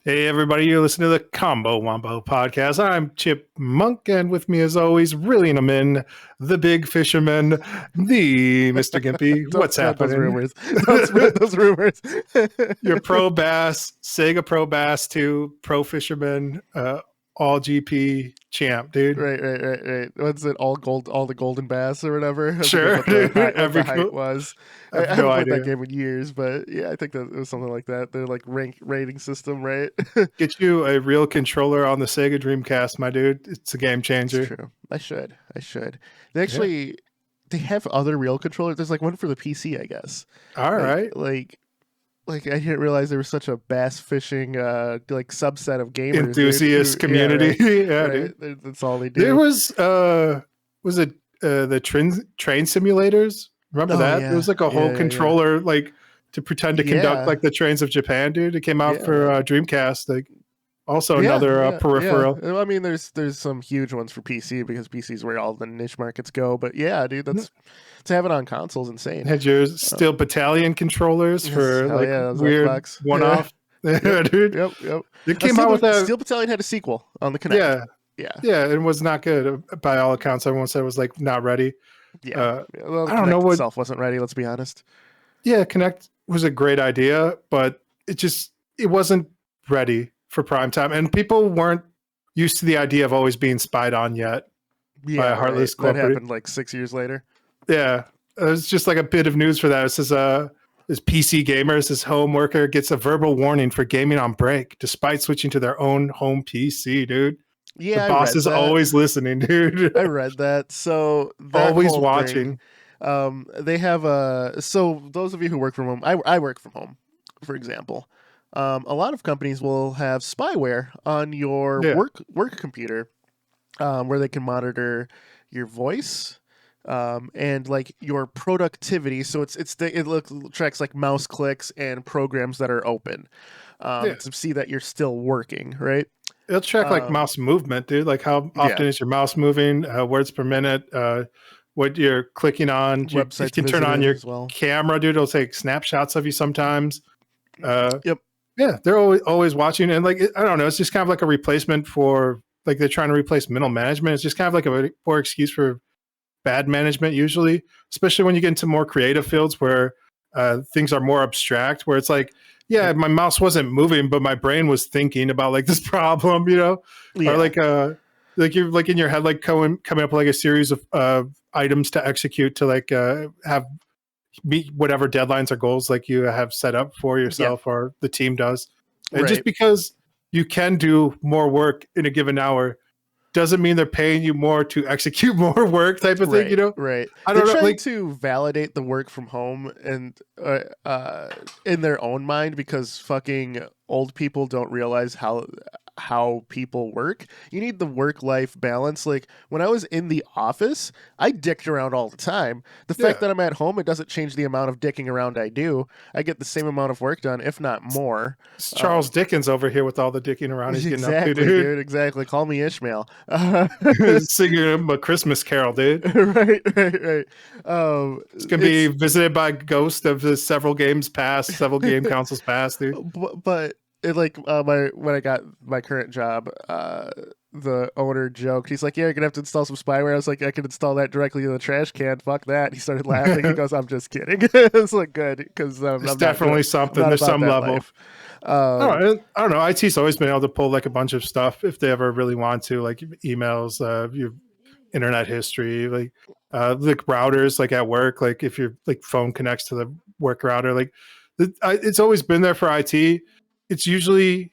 Hey, everybody, you're listening to the Combo Wombo podcast. I'm Chip Monk, and with me, as always, reeling them in, the big fisherman, the Mr. Gimpy. Don't What's spread those happening? rumors. Don't spread those rumors. Your Pro Bass, Sega Pro Bass 2, Pro Fisherman, all GP champ, dude. Right. What's it? All gold, all the golden bass or whatever. I Sure. forget what Every the height was. I have I no haven't played that idea. game in years, but yeah, I think that it was something like that. They're like rating system, right? Get you a real controller on the Sega Dreamcast, my dude. It's a game It's changer. true. I should. They actually they have other real controllers. There's like one for the PC, I guess. All right. Like I didn't realize there was such a bass fishing like subset of gamers, Enthusiast community. Yeah, dude. That's all they do. There was it the train simulators? Remember that? Yeah. There was like a whole controller like to pretend to conduct like the trains of Japan, dude. It came out for Dreamcast. Like also another peripheral. Yeah. I mean, there's some huge ones for PC because PC is where all the niche markets go. But yeah, dude, that's to have it on consoles insane. Had your Steel Battalion controllers for like weird Xbox. one-off. Yeah, dude. Yep. It came out with that. Steel Battalion had a sequel on the Kinect. Yeah, it was not good by all accounts. Everyone said it was like not ready. Well, I don't know what itself wasn't ready. Let's be honest. Yeah, Kinect was a great idea, but it wasn't ready for prime time, and people weren't used to the idea of always being spied on yet by a heartless corporate. That happened like 6 years later. Yeah, it was just like a bit of news for that. It says this PC gamer, this home worker gets a verbal warning for gaming on break despite switching to their own home PC, dude. Yeah, the boss is always listening, dude. I read that. So always watching. They have so those of you who work from home, I work from home, for example. A lot of companies will have spyware on your work computer, where they can monitor your voice, and like your productivity. So it tracks like mouse clicks and programs that are open, to see that you're still working, right? It'll track like mouse movement, dude. Like how often is your mouse moving, words per minute, what you're clicking on. You can turn on your camera, dude. It'll take snapshots of you sometimes. Yep. Yeah, they're always watching. And like, I don't know, it's just kind of like a replacement for, like they're trying to replace middle management. It's just kind of like a poor excuse for bad management usually, especially when you get into more creative fields where things are more abstract, where it's like, yeah, my mouse wasn't moving, but my brain was thinking about like this problem, you know, or like you're like in your head, like coming up with like a series of items to execute to like have meet whatever deadlines or goals like you have set up for yourself or the team does. And just because you can do more work in a given hour doesn't mean they're paying you more to execute more work type of thing, you know? Right. I don't know. Trying to validate the work from home and in their own mind, because fucking old people don't realize how people work. You need the work-life balance. Like when I was in the office, I dicked around all the time. The fact that I'm at home, it doesn't change the amount of dicking around I do. I get the same amount of work done, if not more. It's Charles Dickens over here with all the dicking around he's getting up to, dude. Exactly. Call me Ishmael. Singing him a Christmas carol, dude. Right. It's gonna be visited by ghosts of the several games past, several game consoles past, dude. But it when I got my current job, the owner joked. He's like, "Yeah, you're gonna have to install some spyware." I was like, "I can install that directly in the trash can. Fuck that." He started laughing. He goes, "I'm just kidding." It's like good because it's definitely something. There's some level. I don't know. IT's always been able to pull like a bunch of stuff if they ever really want to, like emails, your internet history, like routers, like at work, like if your like phone connects to the work router, like it's always been there for IT. It's usually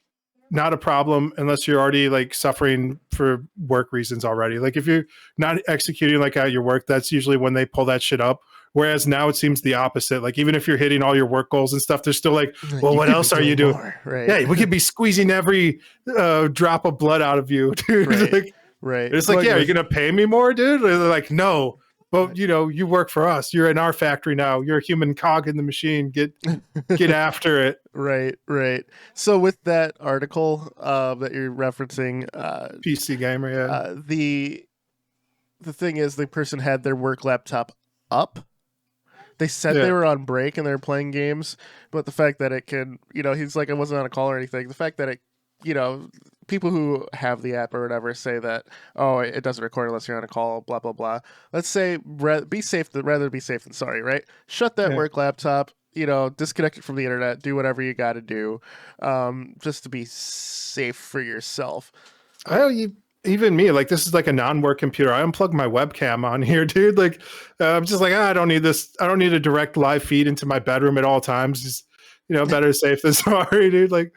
not a problem unless you're already like suffering for work reasons already. Like if you're not executing like at your work, that's usually when they pull that shit up. Whereas now it seems the opposite. Like even if you're hitting all your work goals and stuff, they're still like, well, what else are you doing? Right. Yeah, we could be squeezing every drop of blood out of you, dude. Right. It's like, yeah, are you going to pay me more, dude? They're like, no. But you know, you work for us. You're in our factory now. You're a human cog in the machine. Get after it. Right. So with that article that you're referencing, PC Gamer, the thing is, the person had their work laptop up. They said they were on break and they were playing games, but the fact that it can, you know, he's like, I wasn't on a call or anything. The fact that people who have the app or whatever say that, oh, it doesn't record unless you're on a call, blah blah blah. Let's say rather be safe than sorry, right? Shut that work laptop, disconnect it from the internet, do whatever you got to do, just to be safe for yourself. Even me, like, this is like a non-work computer. I unplugged my webcam on here, dude. Like, I'm just like, I don't need this. I don't need a direct live feed into my bedroom at all times. Just, better safe than sorry, dude. Like,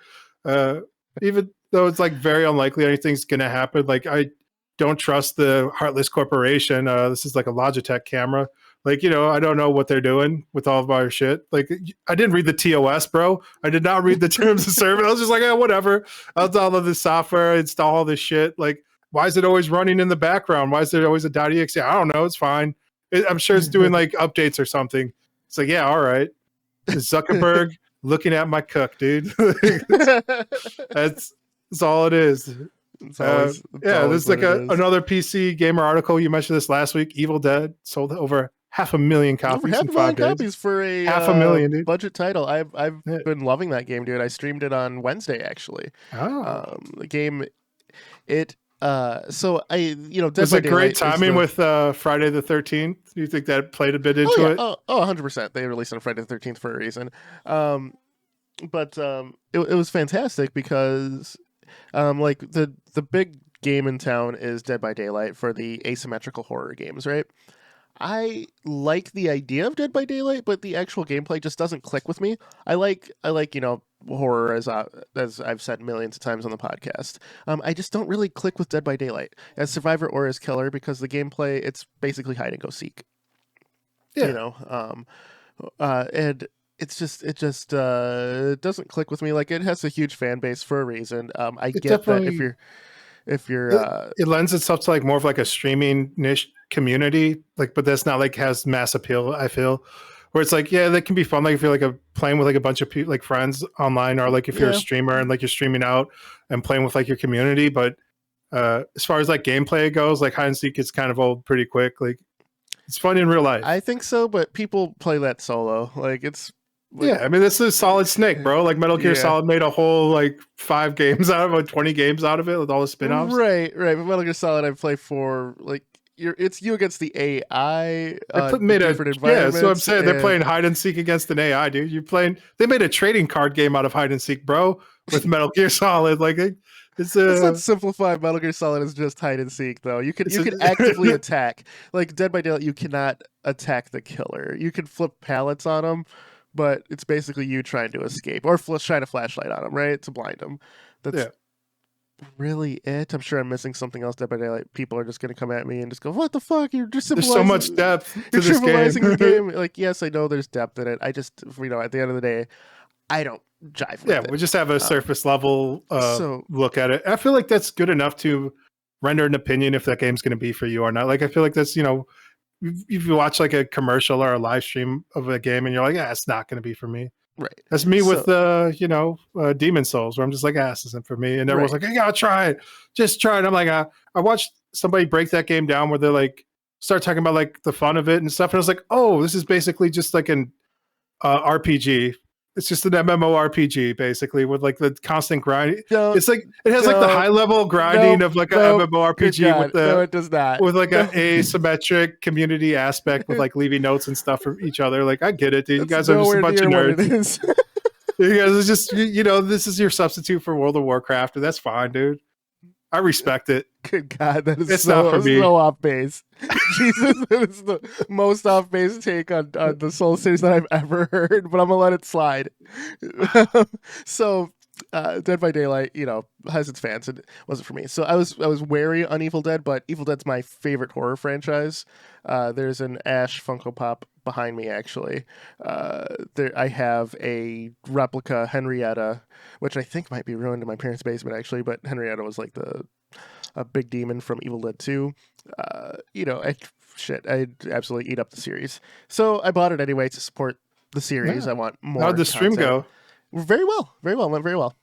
even though it's like very unlikely anything's gonna happen, like, I don't trust the Heartless Corporation. This is like a Logitech camera. Like, I don't know what they're doing with all of our shit. Like, I didn't read the TOS, bro. I did not read the terms of service. I was just like, whatever. I'll download this software, install all this shit. Like, why is it always running in the background? Why is there always a .exe? I don't know. It's fine. I'm sure it's doing like updates or something. It's like, yeah, all right. Zuckerberg looking at my cook, dude. That's all it is. There's like another PC gamer article. You mentioned this last week. Evil Dead sold over 500,000 copies in 5 days. Copies for a 500,000, dude. budget title. I've been loving that game, dude. I streamed it on Wednesday, actually. The game, so Dead was by it great Daylight timing with Friday the 13th? Do you think that played a bit into it? 100%. They released on Friday the 13th for a reason. But it was fantastic because like the big game in town is Dead by Daylight for the asymmetrical horror games, right? I like the idea of Dead by Daylight, but the actual gameplay just doesn't click with me. I like horror, as I've said millions of times on the podcast. I just don't really click with Dead by Daylight as survivor or as killer because the gameplay, it's basically hide and go seek. Yeah. And it doesn't click with me. Like, it has a huge fan base for a reason. I get that if you're it lends itself to like more of like a streaming niche community, like, but that's not like has mass appeal, I feel, where it's like, yeah, that can be fun, like if you're like playing with like a bunch of like friends online, or like if you're a streamer and like you're streaming out and playing with like your community. But as far as like gameplay goes, like hide and seek is kind of old pretty quick. Like, it's fun in real life. I think so, but people play that solo. Like, it's I mean, this is Solid Snake, bro. Like, Metal Gear Solid made a whole like 5 games out of it, 20 games out of it with all the spin-offs. Right. But Metal Gear Solid, I play for like it's you against the AI. Different environments. So I'm saying they're playing hide and seek against an AI, dude. They made a trading card game out of hide and seek, bro, with Metal Gear Solid. Like, let's not simplify Metal Gear Solid as just hide and seek, though. You can actively attack. Like Dead by Daylight, you cannot attack the killer. You can flip pallets on them, but it's basically you trying to escape or shine a flashlight on them, right, to blind them. That's really it. I'm sure I'm missing something else. Dead by Daylight, people are just going to come at me and just go, "What the fuck? You're just there's so much depth to this game." The game. Like, yes, I know there's depth in it. I just, at the end of the day, I don't jive with it. We just have a surface level look at it. I feel like that's good enough to render an opinion if that game's going to be for you or not. Like, I feel like that's, if you watch like a commercial or a live stream of a game and you're like, it's not going to be for me. Right. That's me with Demon Souls, where I'm just like, this isn't for me. And everyone's like, you gotta try it. Just try it. I'm like, I watched somebody break that game down where they like start talking about like the fun of it and stuff. And I was like, oh, this is basically just like an RPG. It's just an MMORPG basically with like the constant grind. It's like it has like the high level grinding of like a MMORPG with no, it does not. With like an asymmetric community aspect with like leaving notes and stuff for each other. Like, I get it, dude. You guys are just a bunch of nerds. You guys are just this is your substitute for World of Warcraft, and that's fine, dude. I respect it. Good God, that is not for me. So off base. Jesus, that is the most off base take on the Soul series that I've ever heard, but I'm gonna let it slide. So, Dead by Daylight, has its fans, and it wasn't for me. So I was wary on Evil Dead, but Evil Dead's my favorite horror franchise. There's an Ash Funko Pop behind me, actually. I have a replica Henrietta, which I think might be ruined in my parents' basement, actually, but Henrietta was like a big demon from Evil Dead 2. I'd absolutely eat up the series. So I bought it anyway to support the series. I want more. How'd the stream go? Very well. Went very well.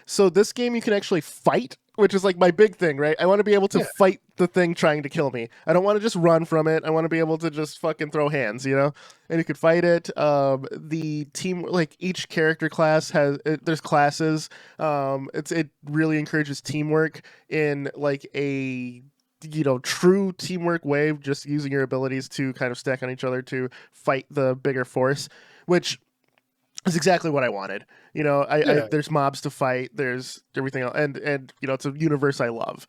So this game, you can actually fight which is like my big thing, right? I want to be able to Yeah. fight the thing trying to kill me. I don't want to just run from it. I want to be able to just fucking throw hands, you know? And you could fight it. The team, like each character class there's classes. It really encourages teamwork in like a true teamwork way, just using your abilities to kind of stack on each other to fight the bigger force, which is exactly what I wanted. There's mobs to fight. There's everything else, and it's a universe I love.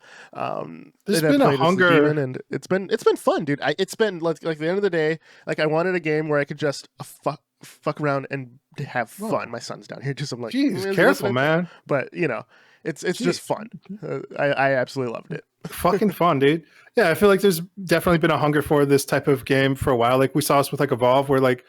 There's been a hunger, and it's been fun, dude. It's been like the end of the day, like I wanted a game where I could just fuck around and have fun. Whoa. My son's down here, just I'm like, jeez, careful, man. But it's just fun. I absolutely loved it. Fucking fun, dude. Yeah, I feel like there's definitely been a hunger for this type of game for a while. Like we saw this with like Evolve, where like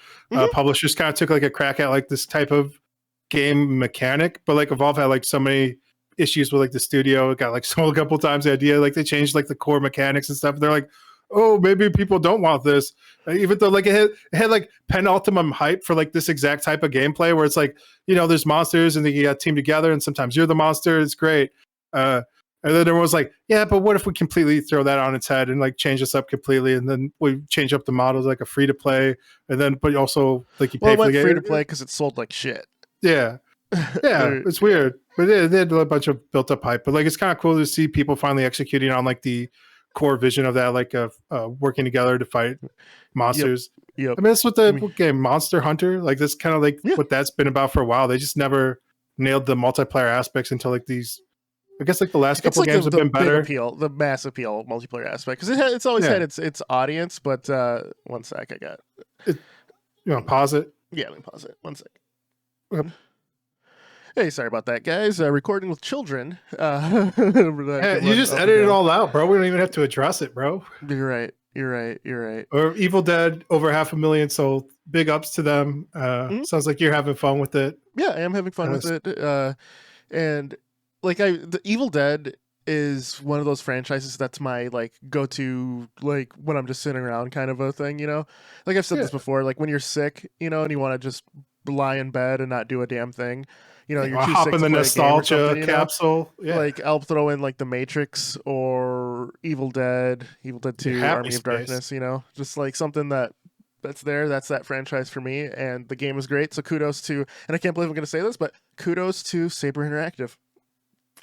publishers kind of took like a crack at like this type of game mechanic, but like Evolve had like so many issues with like the studio. It got like sold a couple times. The idea, like they changed like the core mechanics and stuff. They're like, oh, maybe people don't want this, even though like it had like penultimum hype for like this exact type of gameplay where it's like, there's monsters and they team together and sometimes you're the monster. It's great. And then everyone was like, yeah, but what if we completely throw that on its head and like change this up completely? And then we change up the models like a free to play. And then, but also like you pay for the game. Free to play because it sold like shit. Yeah. Yeah. It's weird. But they had a bunch of built up hype. But like, it's kind of cool to see people finally executing on like the core vision of that, like working together to fight monsters. Yep. I mean, that's what the game Monster Hunter, like that's kind of like what that's been about for a while. They just never nailed the multiplayer aspects until like these. I guess like the last couple of games have been better. The mass appeal multiplayer aspect, because it's always had its audience. But one sec, I got it. You want to pause it? Yeah, let me pause it. One sec. Okay. Hey, sorry about that, guys. Recording with children. You just edited it all out, bro. We don't even have to address it, bro. You're right. Or Evil Dead, over 500,000 sold. Big ups to them. Sounds like you're having fun with it. Yeah, I am having fun with it. And like the Evil Dead is one of those franchises that's my like go-to, like when I'm just sitting around kind of a thing, like I've said this before, like when you're sick, and you want to just lie in bed and not do a damn thing, you're too hop sick in the nostalgia capsule. Yeah. Like I'll throw in like The Matrix or Evil Dead 2, Army of Darkness, just like something that's that franchise for me, and the game is great. So kudos to, and I can't believe I'm going to say this, but kudos to Saber Interactive.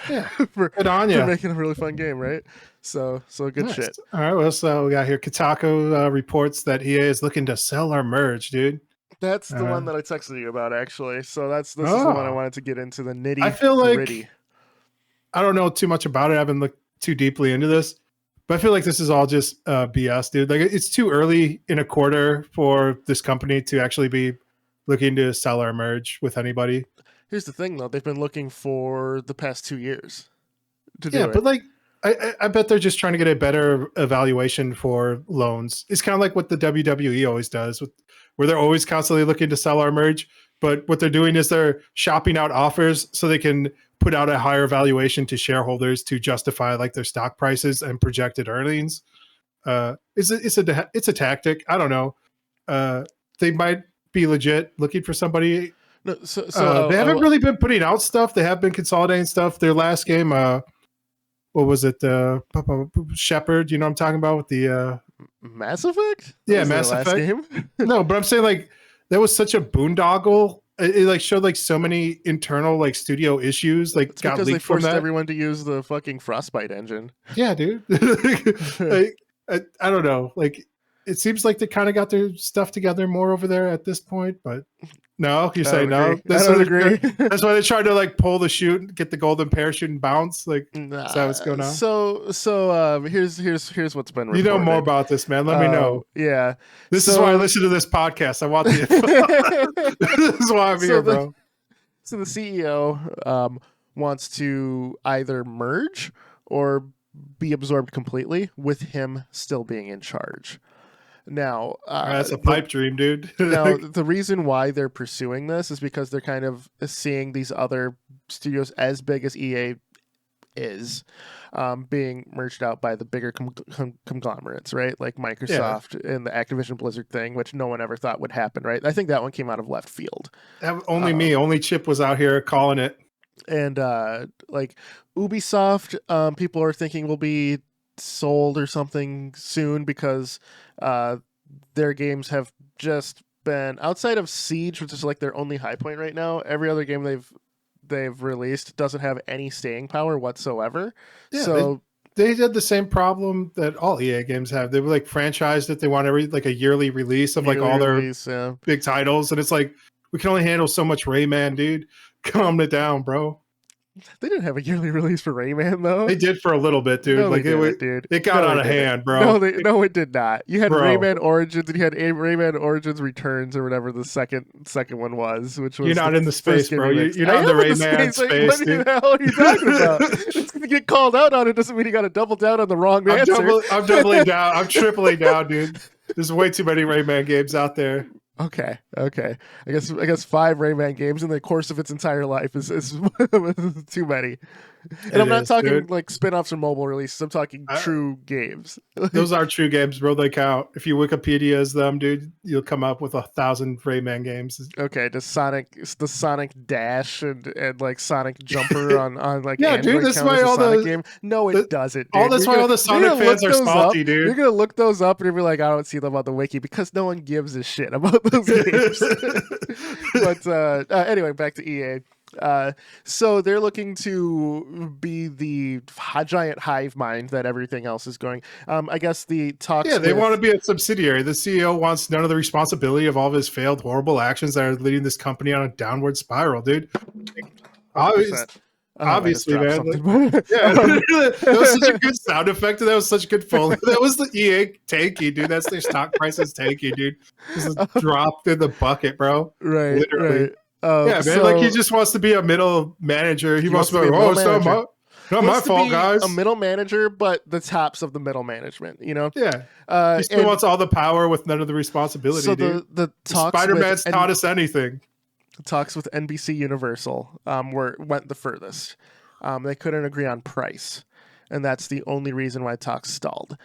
Yeah, for making a really fun game, right? So good shit. All right, well, so we got here Kotaku reports that EA is looking to sell our merge, dude. That's the one that I texted you about, actually. So this is the one I wanted to get into the nitty. I feel like gritty. I don't know too much about it. I haven't looked too deeply into this, but I feel like this is all just BS, dude. Like it's too early in a quarter for this company to actually be looking to sell our merge with anybody. Here's the thing, though. They've been looking for the past 2 years to do it. But like, I bet they're just trying to get a better evaluation for loans. It's kind of like what the WWE always does, where they're always constantly looking to sell our merge. But what they're doing is they're shopping out offers so they can put out a higher valuation to shareholders to justify like their stock prices and projected earnings. It's a tactic. I don't know. They might be legit looking for somebody. No, they haven't really been putting out stuff. They have been consolidating stuff. Their last game, what was it? Shepard, you know what I'm talking about with the Mass Effect? Yeah, Mass Effect. Game? No, but I'm saying like that was such a boondoggle. It like showed like so many internal like studio issues. Like it's because they forced everyone to use the fucking Frostbite engine. Yeah, dude. Like, I don't know. Like it seems like they kind of got their stuff together more over there at this point, but. No, you say no. I don't agree. That's why they tried to like pull the chute, get the golden parachute and bounce. Like, is that what's going on? So here's what's been reported. You know more about this, man. Let me know. Yeah, this is why I listen to this podcast. I want the. This is why I'm here, bro. So the CEO wants to either merge or be absorbed completely, with him still being in charge. Now, that's a pipe dream, dude. Now, the reason why they're pursuing this is because they're kind of seeing these other studios as big as EA is being merged out by the bigger conglomerates, right? Like Microsoft and the Activision Blizzard thing, which no one ever thought would happen, right? I think that one came out of left field. Only Chip was out here calling it. and like Ubisoft, people are thinking will be sold or something soon because uh, their games have just been outside of Siege, which is like their only high point right now. Every other game they've released doesn't have any staying power whatsoever. Yeah, So they had the same problem that all EA games have. They were like franchised it. They want every like a yearly release of like yearly all their release, yeah. big titles, and it's like we can only handle so much Rayman, dude. Calm it down, bro. They didn't have a yearly release for Rayman though. They did for a little bit, dude. No, Like they didn't, dude. it got out of hand, No, bro. no, it did not. You had Bro, Rayman Origins and you had Rayman Origins Returns or whatever the second one was, which was you're not in the space, first bro. game You're not in the Rayman Like, space, what dude. the hell are you talking about? Just to get called out on it doesn't mean you got to double down on the wrong answer. I'm doubling down. I'm tripling down, dude. There's way too many Rayman games out there. Okay. I guess 5 Rayman games in the course of its entire life is too many. And I'm not talking dude. like spin-offs or mobile releases. I'm talking true games. Those are true games, bro. They count. If you Wikipedia's them, dude, you'll come up with 1,000 Rayman games. Okay, the Sonic Dash and like Sonic Jumper on like yeah, Android dude. That's count why as a all Sonic the game. No, it doesn't. Dude. That's why all the Sonic fans are salty, dude. You're gonna look those up and you'll be like, I don't see them on the wiki because no one gives a shit about those games. But anyway, back to EA. So they're looking to be the giant hive mind that everything else is going. I guess the talks. Yeah, they want to be a subsidiary. The CEO wants none of the responsibility of all of his failed, horrible actions that are leading this company on a downward spiral, dude. Obviously, man. Yeah, that was such a good sound effect. That was such a good foley. That was the EA tanky, dude. That's their stock prices tanky, dude. Just dropped in the bucket, bro. Right, literally. Right. Yeah, man. So, like he just wants to be a middle manager. He wants to be like, oh, it's not my fault, guys. A middle manager, but the tops of the middle management. You know. Yeah. He still wants all the power with none of the responsibility. So the talks Spider-Man's taught us anything. Talks with NBC Universal went the furthest. They couldn't agree on price, and that's the only reason why talks stalled.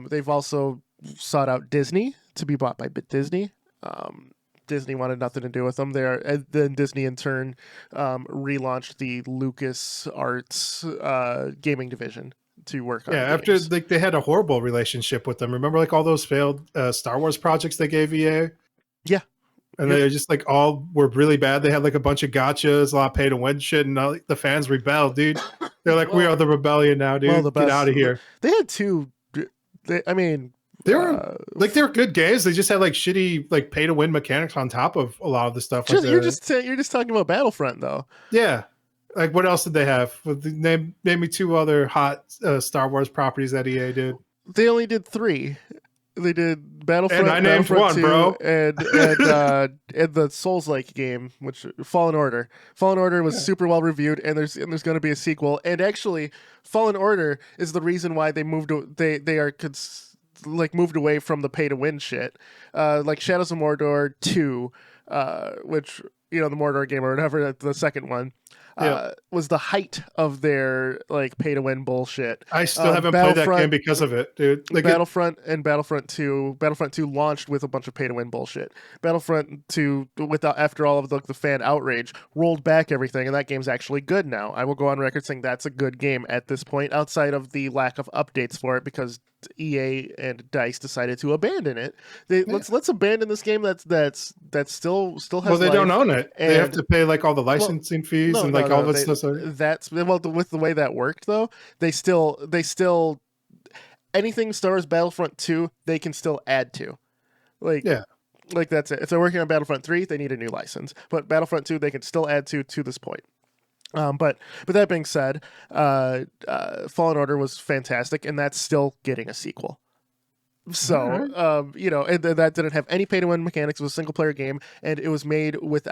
They've also sought out Disney to be bought by Disney. Disney wanted nothing to do with them. Then Disney in turn relaunched the Lucas Arts gaming division to work on. Yeah, after like they had a horrible relationship with them. Remember, like all those failed Star Wars projects they gave EA. Yeah. And they just like all were really bad. They had like a bunch of gotchas, a lot of pay to win shit, and the fans rebelled, dude. They're like, we are the rebellion now, dude. Get out of here. They had two. They were like they were good games. They just had like shitty like pay to win mechanics on top of a lot of the stuff. You're just talking about Battlefront though. Yeah. Like what else did they have? Name me 2 other hot Star Wars properties that EA did. They only did 3. They did Battlefront, and I named Battlefront 1, 2, bro. and the Souls-like game, which Fallen Order. Fallen Order was super well reviewed, and there's going to be a sequel. And actually, Fallen Order is the reason why they moved away from the pay to win shit. Like Shadows of Mordor 2, which the Mordor game or whatever, the second one. Was the height of their like pay to win bullshit. I still haven't played that game because of it, dude. Like Battlefront and Battlefront 2 launched with a bunch of pay to win bullshit. Battlefront 2 after all of the fan outrage rolled back everything, and that game's actually good now. I will go on record saying that's a good game at this point, outside of the lack of updates for it because EA and DICE decided to abandon it. Let's abandon this game that still has. Well, they don't own it. They have to pay like all the licensing fees all this stuff. That's with the way that worked though. They still anything Star Wars Battlefront 2 they can still add to. Like that's it. If they're working on Battlefront 3, they need a new license. But Battlefront 2 they can still add to this point. But that being said, Fallen Order was fantastic, and that's still getting a sequel. So, and that didn't have any pay-to-win mechanics. It was a single-player game, and it was made with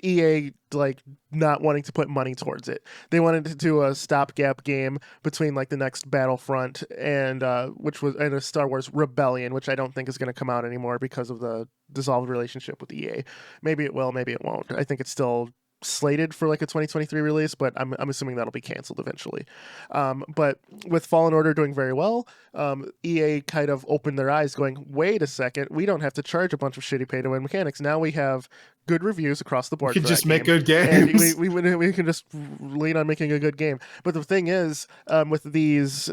EA like not wanting to put money towards it. They wanted to do a stopgap game between like the next Battlefront and a Star Wars Rebellion, which I don't think is going to come out anymore because of the dissolved relationship with EA. Maybe it will, maybe it won't. I think it's still slated for like a 2023 release, but I'm assuming that'll be canceled eventually. But with Fallen Order doing very well, EA kind of opened their eyes going, wait a second, we don't have to charge a bunch of shitty pay to win mechanics. Now we have good reviews across the We board could for just that make game. good games. And we can just lean on making a good game. But the thing is, with these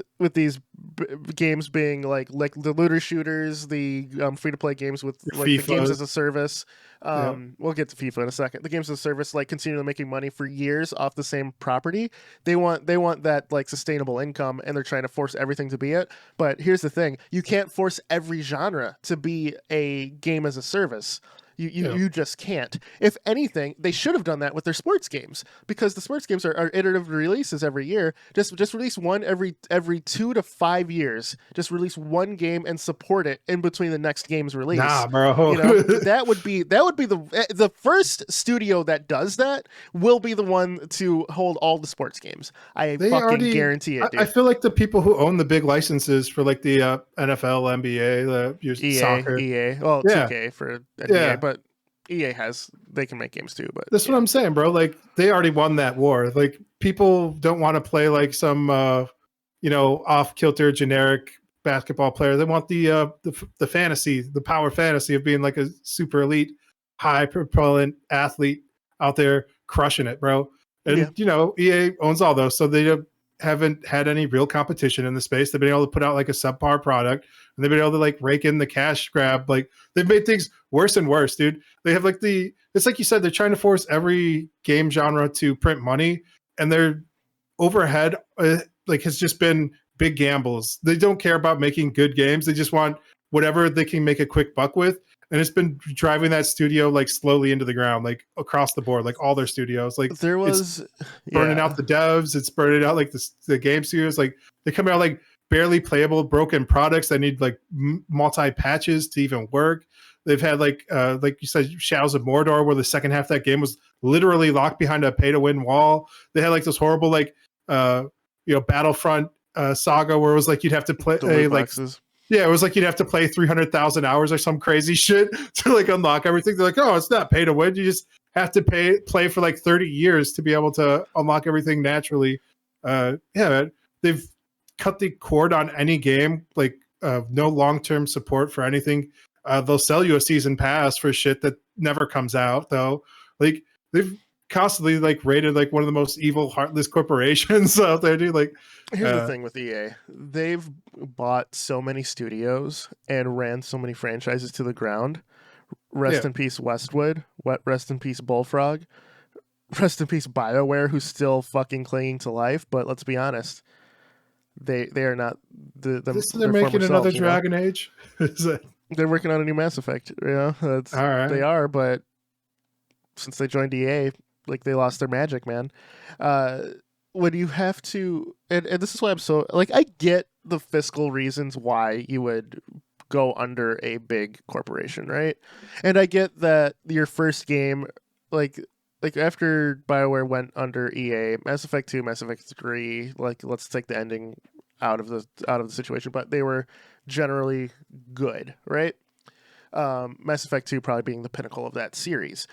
games being like the looter shooters, the free to play games with like the games FIFA. as a service. Yeah. We'll get to FIFA in a second. The games as a service, like continually making money for years off the same property. They want that like sustainable income, and they're trying to force everything to be it. But here's the thing: you can't force every genre to be a game as a service. You just can't. If anything, they should have done that with their sports games, because the sports games are iterative releases every year. Just release one every 2 to 5 years. Just release one game and support it in between the next game's release. Nah, bro. You know, that would be the first studio that does that will be the one to hold all the sports games. I fucking guarantee it, dude. I feel like the people who own the big licenses for like the NFL, NBA, the soccer, well, yeah. 2K for NBA, but EA they can make games too. But that's what I'm saying, bro. Like they already won that war. Like people don't want to play like some off kilter generic basketball player. They want the fantasy, the power fantasy of being like a super elite, high propellant athlete out there crushing it, bro. And EA owns all those, so they haven't had any real competition in the space. They've been able to put out like a subpar product, and they've been able to like rake in the cash grab. Like they've made things worse and worse, dude. They have like it's like you said, they're trying to force every game genre to print money, and their overhead like has just been big gambles. They don't care about making good games. They just want whatever they can make a quick buck with. And it's been driving that studio like slowly into the ground, like across the board, like all their studios. Like there was burning out the devs, it's burning out like the game studios. Like they come out like barely playable, broken products that need like multi patches to even work. They've had like you said, Shadows of Mordor, where the second half of that game was literally locked behind a pay to win wall. They had like this horrible like Battlefront saga where it was like you'd have to play boxes. Yeah, it was like you'd have to play 300,000 hours or some crazy shit to like unlock everything. They're like, oh, it's not pay to win. You just have to play for like 30 years to be able to unlock everything naturally. They've cut the cord on any game, like no long-term support for anything. They'll sell you a season pass for shit that never comes out, though. Like they've constantly like rated like one of the most evil, heartless corporations out there, dude. Like, here's the thing with EA: they've bought so many studios and ran so many franchises to the ground. Rest in peace, Westwood. Rest in peace, Bullfrog. Rest in peace, BioWare, who's still fucking clinging to life. But let's be honest, they are not the they're making another Dragon Age. They're working on a new Mass Effect. That's all right. They are, but since they joined EA, like they lost their magic, man. When you have to, and this is why I'm so like, I get the fiscal reasons why you would go under a big corporation, right? And I get that your first game, like after BioWare went under EA, Mass Effect 2, Mass Effect 3, like let's take the ending out of the situation, but they were generally good, right? Mass Effect 2 probably being the pinnacle of that series.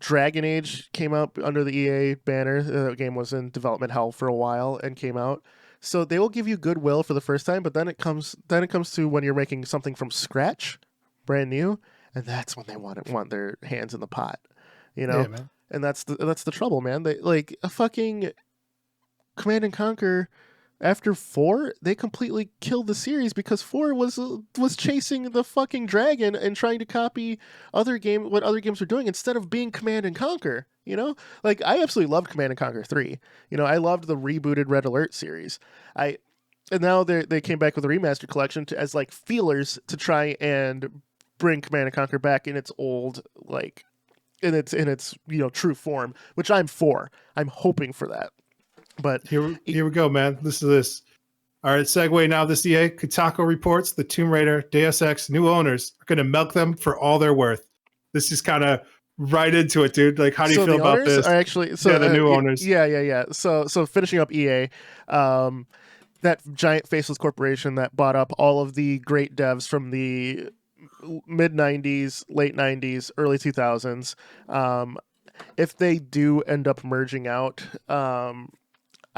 Dragon Age came out under the EA banner. The game was in development hell for a while and came out. So they will give you goodwill for the first time, but then it comes to when you're making something from scratch, brand new, and that's when they want their hands in the pot, Yeah, and that's the trouble, man. They like a fucking Command and Conquer. After 4, they completely killed the series because 4 was chasing the fucking dragon and trying to copy what other games were doing instead of being Command and Conquer. Like I absolutely loved Command and Conquer 3. I loved the rebooted Red Alert series. And now they came back with a remastered collection as like feelers to try and bring Command and Conquer back in its old in its true form, which I'm for. I'm hoping for that. But here we go, man. Listen to this. All right, segue now. This EA Kotaku reports the Tomb Raider, Deus Ex new owners are going to milk them for all they're worth. This is kind of right into it, dude. Like, how do you feel about this? Are actually, the new owners. Yeah. So finishing up EA, that giant faceless corporation that bought up all of the great devs from the mid 90s, late 90s, early 2000s. If they do end up merging out,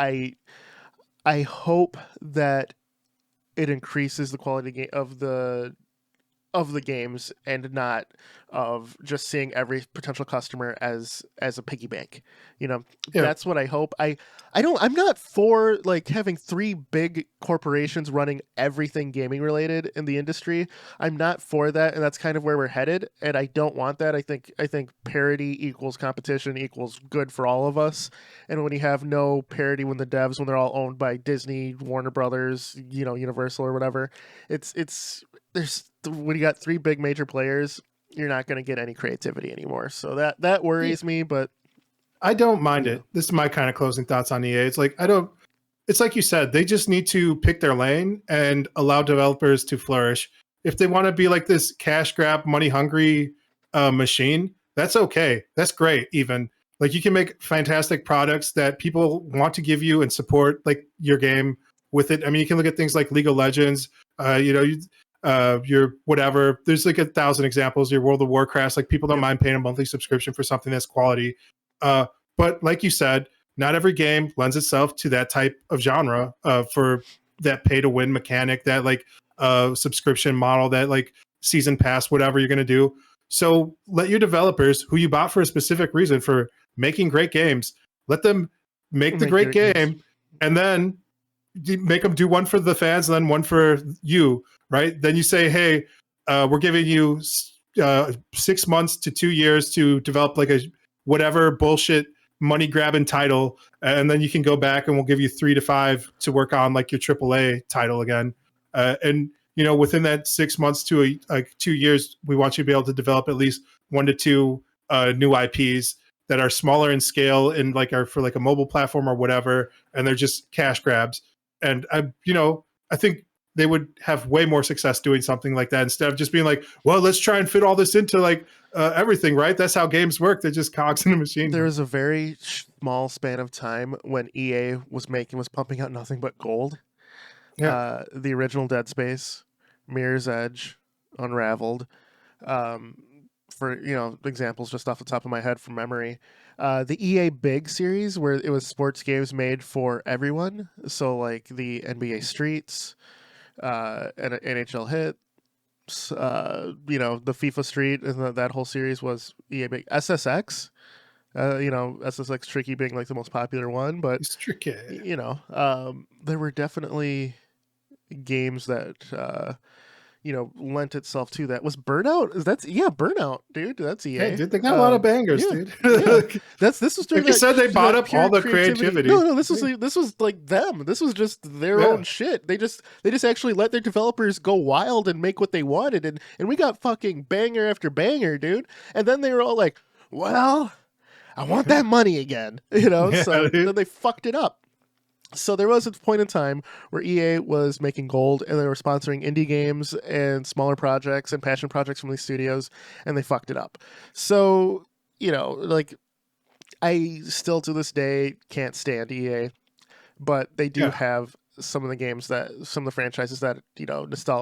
I hope that it increases the quality of the of the games and not of just seeing every potential customer as a piggy bank. Yeah. That's what I hope. I'm not for like having three big corporations running everything gaming related in the industry. I'm not for that, and that's kind of where we're headed, and I don't want that. I think parity equals competition equals good for all of us. And when you have no parity, when they're all owned by Disney, Warner Brothers, Universal or whatever, it's there's when you got three big major players, you're not going to get any creativity anymore. So that worries me, but I don't mind it. This is my kind of closing thoughts on EA. It's like it's like you said, they just need to pick their lane and allow developers to flourish. If they want to be like this cash grab, money hungry machine, that's okay. That's great. Even like you can make fantastic products that people want to give you and support like your game with it. I mean, you can look at things like League of Legends, your whatever. There's like 1,000 examples. Your World of Warcraft, like people don't mind paying a monthly subscription for something that's quality. But like you said, not every game lends itself to that type of genre for that pay to win mechanic, that like subscription model, that like season pass, whatever you're going to do. So let your developers, who you bought for a specific reason for making great games, let them make the great game games. And then make them do one for the fans and then one for you, right? Then you say, hey, we're giving you 6 months to 2 years to develop like a whatever bullshit money grabbing title, and then you can go back and we'll give you 3 to 5 to work on like your AAA title again. And within that 6 months to 2 years, we want you to be able to develop at least 1 to 2 new IPs that are smaller in scale and like are for like a mobile platform or whatever, and they're just cash grabs. And I think they would have way more success doing something like that instead of just being like, well, let's try and fit all this into like everything, right? That's how games work. They're just cogs in a machine. There was a very small span of time when EA was pumping out nothing but gold. Yeah. The original Dead Space, Mirror's Edge, Unraveled, for examples just off the top of my head from memory. The EA Big series, where it was sports games made for everyone, so like the NBA Streets, NHL Hit, the FIFA Street, and that whole series was EA Big. SSX, SSX Tricky being like the most popular one, but it's tricky. There were definitely games that lent itself to that. Was Burnout? Burnout, dude. That's EA. Hey, dude, they got a lot of bangers, dude. This was during like you said, they bought up all the creativity. No, this was like them. This was just their own shit. They just actually let their developers go wild and make what they wanted, and we got fucking banger after banger, dude. And then they were all like, well, I want that money again, so then they fucked it up. So there was a point in time where EA was making gold and they were sponsoring indie games and smaller projects and passion projects from these studios, and they fucked it up. So, like, I still to this day can't stand EA, but they do have some of the franchises that,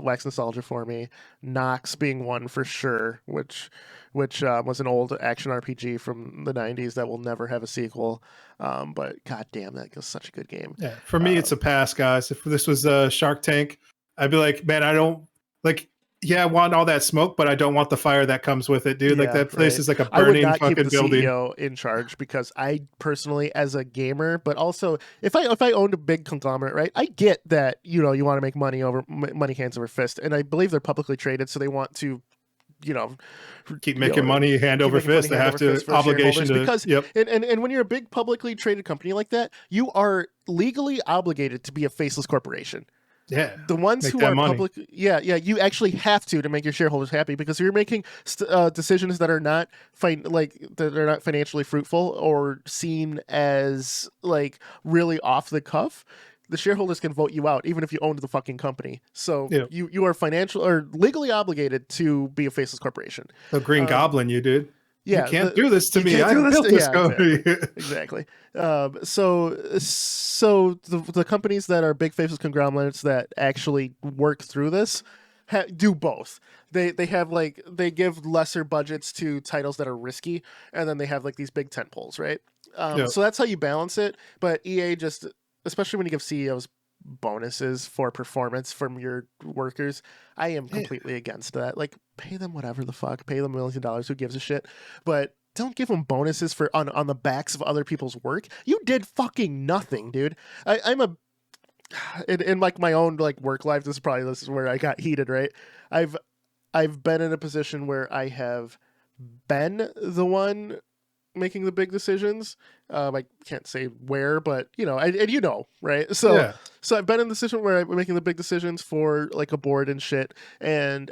wax nostalgia for me. Nox being one for sure, which was an old action RPG from the 90s that will never have a sequel. But goddamn, that was such a good game. Yeah, for me, it's a pass, guys. If this was Shark Tank, I'd be like, man, I don't like. Yeah, I want all that smoke, but I don't want the fire that comes with it, dude. Like that place is like a burning fucking building. I would not keep the CEO in charge because I personally, as a gamer, but also if I owned a big conglomerate, right? I get that you want to make money hands over fist, and I believe they're publicly traded, so they want to keep making money hand over fist. They have to obligation to because and when you're a big publicly traded company like that, you are legally obligated to be a faceless corporation. Yeah, the ones who are public, you actually have to make your shareholders happy, because if you're making decisions that are not financially fruitful or seen as like really off the cuff, the shareholders can vote you out even if you owned the fucking company. So you are financial or legally obligated to be a faceless corporation. The Green Goblin, you dude. Yeah, you can't do this to me. I built this company. Exactly. So the companies that are big faceless conglomerates that actually work through this do both. They give lesser budgets to titles that are risky, and then they have like these big tentpoles, right? So that's how you balance it. But EA just, especially when you give CEOs bonuses for performance from your workers. I am completely against that. Like, pay them whatever the fuck, pay them $1 million. Who gives a shit? But don't give them bonuses for on the backs of other people's work. You did fucking nothing, dude. I'm a in like my own like work life. This is where I got heated. Right, I've been in a position where I have been the one making the big decisions. I can't say where, but right? So I've been in the situation where I'm making the big decisions for like a board and shit, and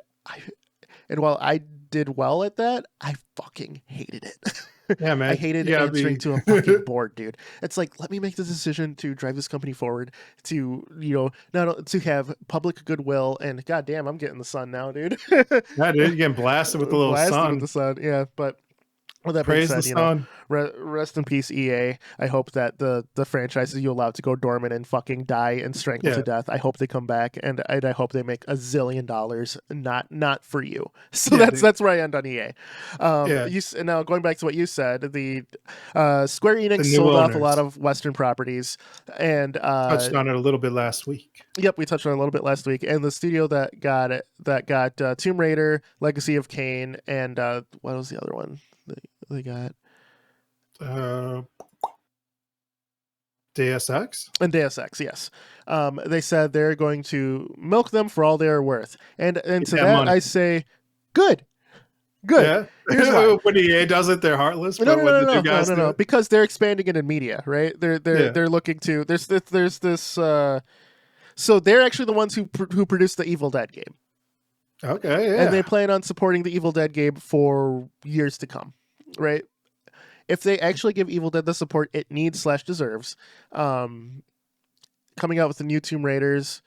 while I did well at that, I fucking hated it. Yeah, man. I hated answering to a fucking board, dude. It's like, let me make the decision to drive this company forward, to not to have public goodwill, and goddamn, I'm getting the sun now, dude. Yeah, dude, you're getting blasted with the little sun. With the sun, yeah. But with that Praise being the said, sun. Rest in peace, EA. I hope that the franchises you allowed to go dormant and fucking die and strangle to death, I hope they come back, and I hope they make $1 zillion, not for you. So that's where I end on EA. And now going back to what you said, the Square Enix sold off a lot of Western properties, and touched on it a little bit last week. Yep, we touched on it a little bit last week. And the studio that got Tomb Raider, Legacy of Kain, and what was the other one they got? Deus Ex? And Deus Ex, yes. They said they're going to milk them for all they are worth. And to that money. I say, good. Yeah. When EA does it, they're heartless. No, because they're expanding it in media, right? They're looking to there's this so they're actually the ones who produced the Evil Dead game. Okay, yeah. And they plan on supporting the Evil Dead game for years to come, right? If they actually give Evil Dead the support it needs / deserves, coming out with the new Tomb Raiders,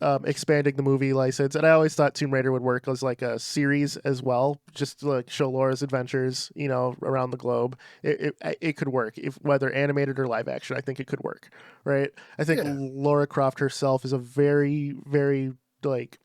expanding the movie license, and I always thought Tomb Raider would work as like a series as well, just to like show Laura's adventures, around the globe. It could work, if whether animated or live action. I think it could work, right? I think Laura Croft herself is a very, very like,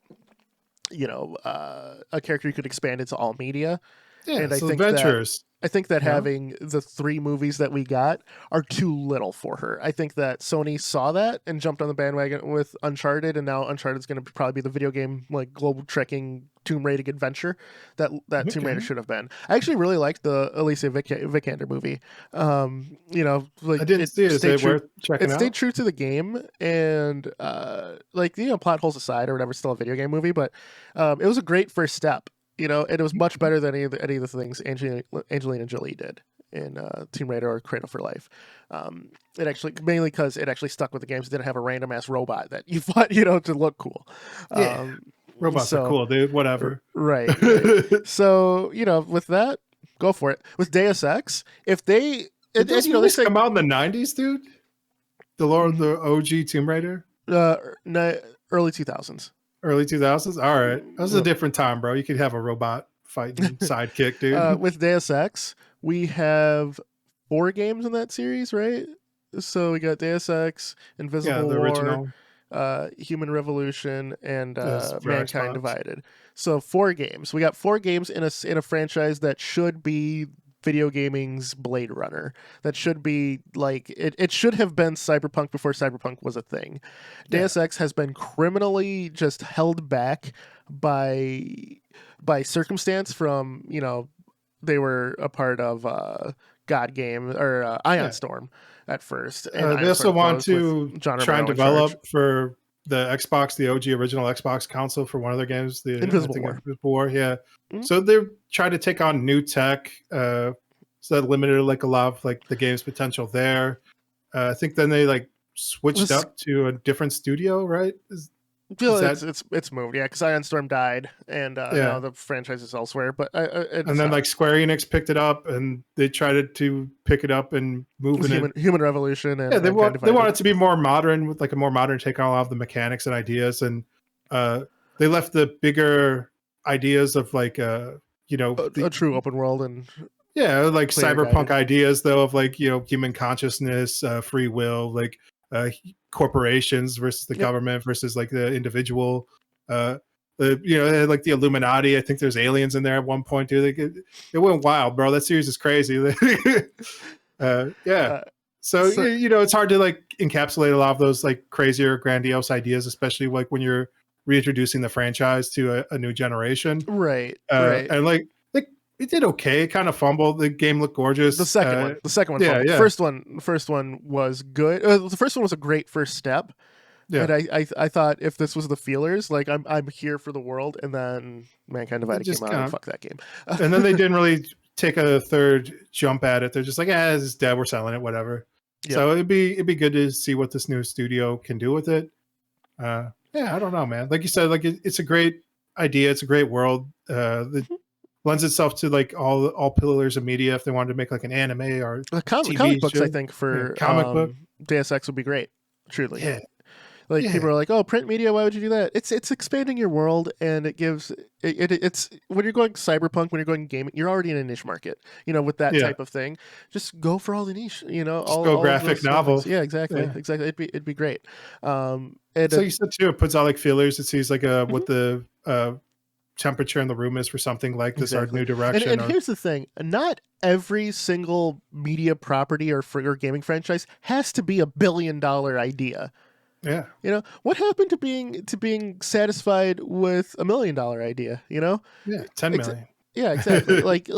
a character you could expand into all media. Yeah, and I think adventures. I think that having the 3 movies that we got are too little for her. I think that Sony saw that and jumped on the bandwagon with Uncharted, and now Uncharted is going to probably be the video game like global trekking Tomb Raider adventure that Tomb Raider should have been. I actually really liked the Alicia Vikander movie. Like I didn't see it. Is it worth checking out? It stayed true to the game, and plot holes aside or whatever, still a video game movie, but it was a great first step. And it was much better than any of the things Angelina Jolie did in Tomb Raider or Cradle for Life. It actually, mainly because it actually stuck with the games. It didn't have a random ass robot that you fought, to look cool. Robots are cool, dude. Whatever. Right. So, with that, go for it. With Deus Ex, if they... Did those movies come out in the 90s, dude? The OG Tomb Raider? Early 2000s. Early 2000s? All right. That was a different time, bro. You could have a robot fighting sidekick, dude. With Deus Ex, we have 4 games in that series, right? So we got Deus Ex, Invisible War, original. Human Revolution, and Mankind Divided. So 4 games. We got 4 games in a franchise that should be video gaming's Blade Runner. That should be like it should have been Cyberpunk before Cyberpunk was a thing. Deus Ex has been criminally just held back by circumstance from, they were a part of God Game or Ion Storm at first. And they also want to try and develop for the Xbox, the OG original Xbox console for one of their games, the Invisible War. Yeah. Mm-hmm. So they're trying to take on new tech. So that limited like a lot of like the game's potential there. I think then they like switched up to a different studio, right? It's moved, because Ion Storm died, and now the franchise is elsewhere. But then like Square Enix picked it up, and they tried to pick it up and move it. Human Revolution, and they want it to be more modern, with like a more modern take on a lot of the mechanics and ideas, and they left the bigger ideas of like a true open world and like cyberpunk ideas though of like human consciousness, free will, like corporations versus the government versus like the individual. Like the Illuminati. I think there's aliens in there at one point too. It went wild, bro. That series is crazy. So, it's hard to like encapsulate a lot of those like crazier, grandiose ideas, especially like when you're reintroducing the franchise to a new generation. Right. And like it did okay. It kind of fumbled. The game looked gorgeous. The second one. Yeah, fumbled. yeah. The first one was good. The first one was a great first step. Yeah. And I thought if this was the feelers, like I'm here for the world, and then Mankind Divided came out and fuck that game. And then they didn't really take a third jump at it. They're just like, this is dead. We're selling it, whatever. Yep. So it'd be good to see what this new studio can do with it. I don't know, man. Like you said, like it's a great idea. It's a great world. That lends itself to like all pillars of media. If they wanted to make like an anime or comic books, I think for comic book Deus Ex would be great. Truly, yeah. Like people are like, oh, print media, why would you do that? It's expanding your world, and it gives it's when you're going cyberpunk, when you're going gaming, you're already in a niche market, with that type of thing. Just go for all the niche, all graphic novels. Yeah, exactly. It'd be great. So you said too, it puts out like feelers. It sees like what the temperature in the room is for something like this or new direction. And here's the thing: not every single media property or gaming franchise has to be $1 billion idea. Yeah. What happened to being satisfied with $1 million idea, Yeah, 10 million. Yeah, exactly. like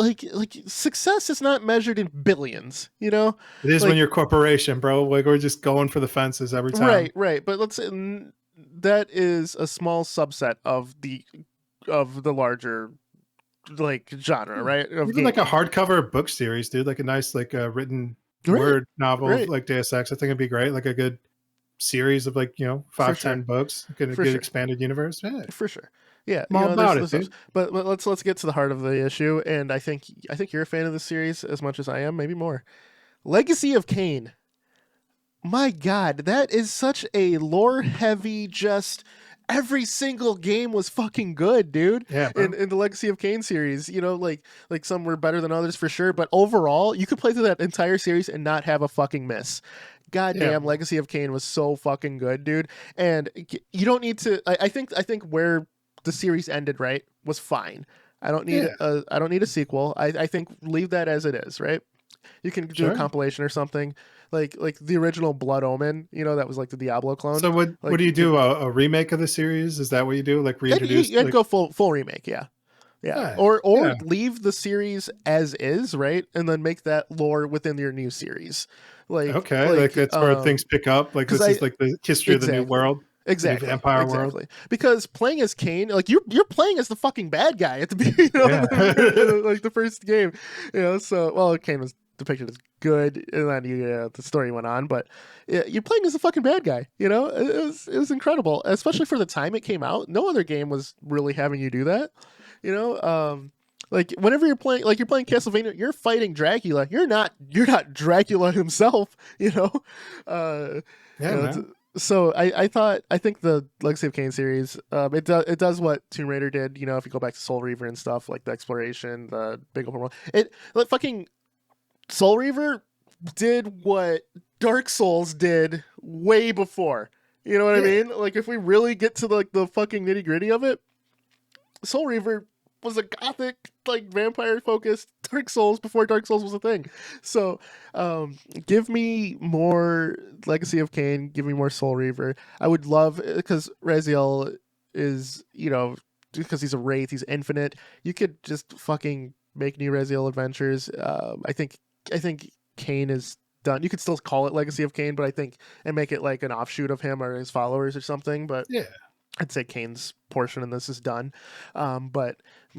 success is not measured in billions, It is when you're a corporation, bro. Like we're just going for the fences every time. Right. But let's say that is a small subset of the larger like genre, right? Even like a hardcover book series, dude, like a nice like written word novel like Deus Ex. I think it'd be great. Like a good series of like 5-10 books, a good expanded universe. Yeah, for sure. Yeah, I'm all about it, dude. But let's get to the heart of the issue, and I think you're a fan of the series as much as I am, maybe more. Legacy of Kain. My God, that is such a lore heavy. Just every single game was fucking good, dude. Yeah, in the Legacy of Kain series, like some were better than others for sure, but overall, you could play through that entire series and not have a fucking miss. Goddamn, Legacy of Kain was so fucking good, dude. And you don't need to. I think where the series ended, right, was fine. I don't need a sequel. I think leave that as it is, right? You can do a compilation or something like the original Blood Omen. That was like the Diablo clone. So what do you do? A remake of the series? Is that what you do? Like reintroduce? You'd go full remake, yeah. Or leave the series as is, right, and then make that lore within your new series. Like that's where things pick up. Like this is like the history of the new world. Exactly. The vampire world. Because playing as Kain, like you're playing as the fucking bad guy at the beginning, like the first game. So Kain was depicted as good, and then the story went on, but you're playing as the fucking bad guy. It was incredible, especially for the time it came out. No other game was really having you do that. Like whenever you're playing Castlevania, you're fighting Dracula. You're not Dracula himself. So I think the Legacy of Kain series, it does what Tomb Raider did. If you go back to Soul Reaver and stuff, like the exploration, the big open world. Fucking Soul Reaver did what Dark Souls did way before. You know what I mean? Like if we really get to the fucking nitty gritty of it, Soul Reaver was a gothic, like vampire focused Dark Souls before Dark Souls was a thing. So give me more Legacy of Kain, give me more Soul Reaver. I would love, because Raziel is, because he's a wraith, he's infinite. You could just fucking make new Raziel adventures. I think Kain is done. You could still call it Legacy of Kain, but and make it like an offshoot of him or his followers or something. But I'd say Kain's portion in this is done. But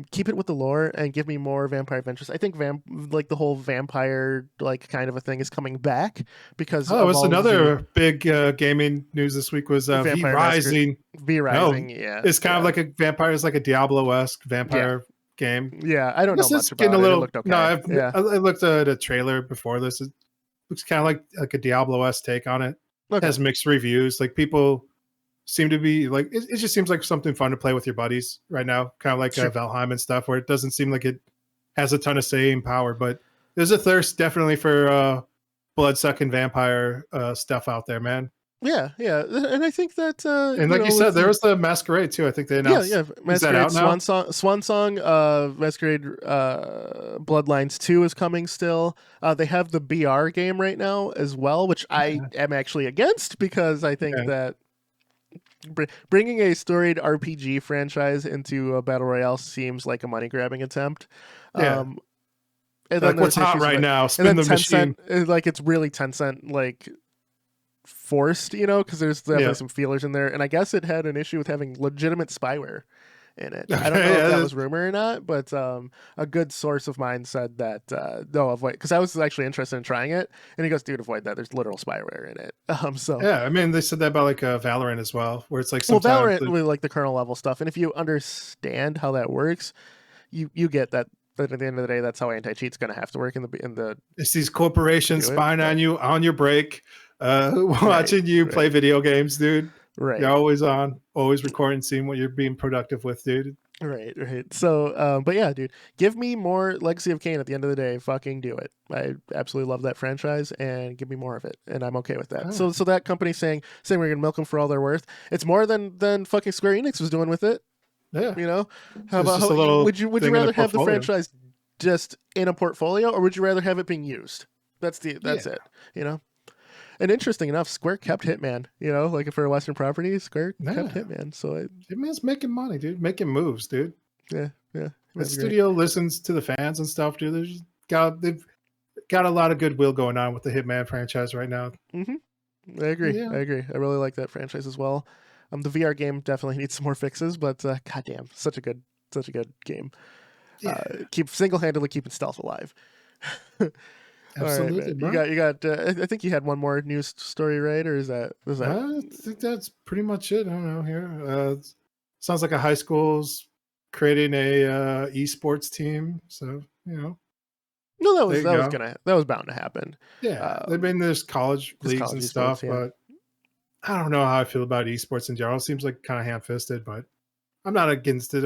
keep it with the lore and give me more vampire adventures. I think the whole vampire like kind of a thing is coming back because it's another big gaming news this week was V Rising. V Rising, yeah. It's kind of like a vampire. It's like a Diablo-esque vampire game. Yeah, I don't know much about it. It looked okay. No, I looked at a trailer before this. It looks kind of like a Diablo-esque take on it. Okay. It has mixed reviews. Like people seem to be like it just seems like something fun to play with your buddies right now, kind of like Valheim and stuff, where it doesn't seem like it has a ton of staying power, but there's a thirst definitely for blood-sucking vampire stuff out there, man. Yeah, yeah, and I think that And like you said, there was the Masquerade too. I think they announced. yeah, Is that Masquerade out now? Swan Song, Masquerade Bloodlines 2 is coming still. They have the BR game right now as well, which I Yeah. am actually against because I think Yeah. that bringing a storied RPG franchise into a battle royale seems like a money grabbing attempt. Yeah. Um, and then Like what's there's hot issues right with, now? and Spin then the machine. Like it's really Tencent like forced, because there's definitely Yeah. some feelers in there, and I guess it had an issue with having legitimate spyware in it. I don't Okay. know if that Yeah. was rumor or not, but a good source of mine said that no, avoid, because I was actually interested in trying it, and he goes, "Dude, avoid that. There's literal spyware in it." So Yeah. I mean, they said that about like Valorant as well, where it's like well, sometimes. Valorant with like the kernel level stuff, and if you understand how that works, you get that. But at the end of the day, that's how anti cheat's going to have to work in the It's these corporations do it. spying on you on your break, Right, watching you right, play video games, dude. You're right. always on, always recording, seeing what you're being productive with, dude. Right, right. So, but yeah, dude, give me more Legacy of Kain at the end of the day. Fucking do it. I absolutely love that franchise, and give me more of it, and I'm okay with that. Ah, So that company saying we're gonna milk them for all they're worth. It's more than fucking Square Enix was doing with it. yeah, You know, how it's about just a little would you thing in a rather have the portfolio. franchise just in a portfolio, or would you rather have it being used? That's Yeah, it. You know. And interesting enough, Square kept Hitman. Like for a Western property, Square kept yeah. Hitman. So Man's making money, dude. Making moves, dude. yeah, The Hitman's great. studio listens to the fans and stuff, dude. They've got a lot of goodwill going on with the Hitman franchise right now. Hmm. I agree. Yeah, I really like that franchise as well. The VR game definitely needs some more fixes, but goddamn, such a good game. yeah, Keep single handedly keeping stealth alive. All right, absolutely, man. bro. You got. I think you had one more news story, right? Or is that was that? I think that's pretty much it. I don't know here. Sounds like a high school's creating a esports team. So No, there you that was go. gonna that was bound to happen. Yeah, they've been there's college Just leagues college and esports, stuff, yeah. but I don't know how I feel about esports in general. It seems like kind of ham-fisted, but I'm not against it.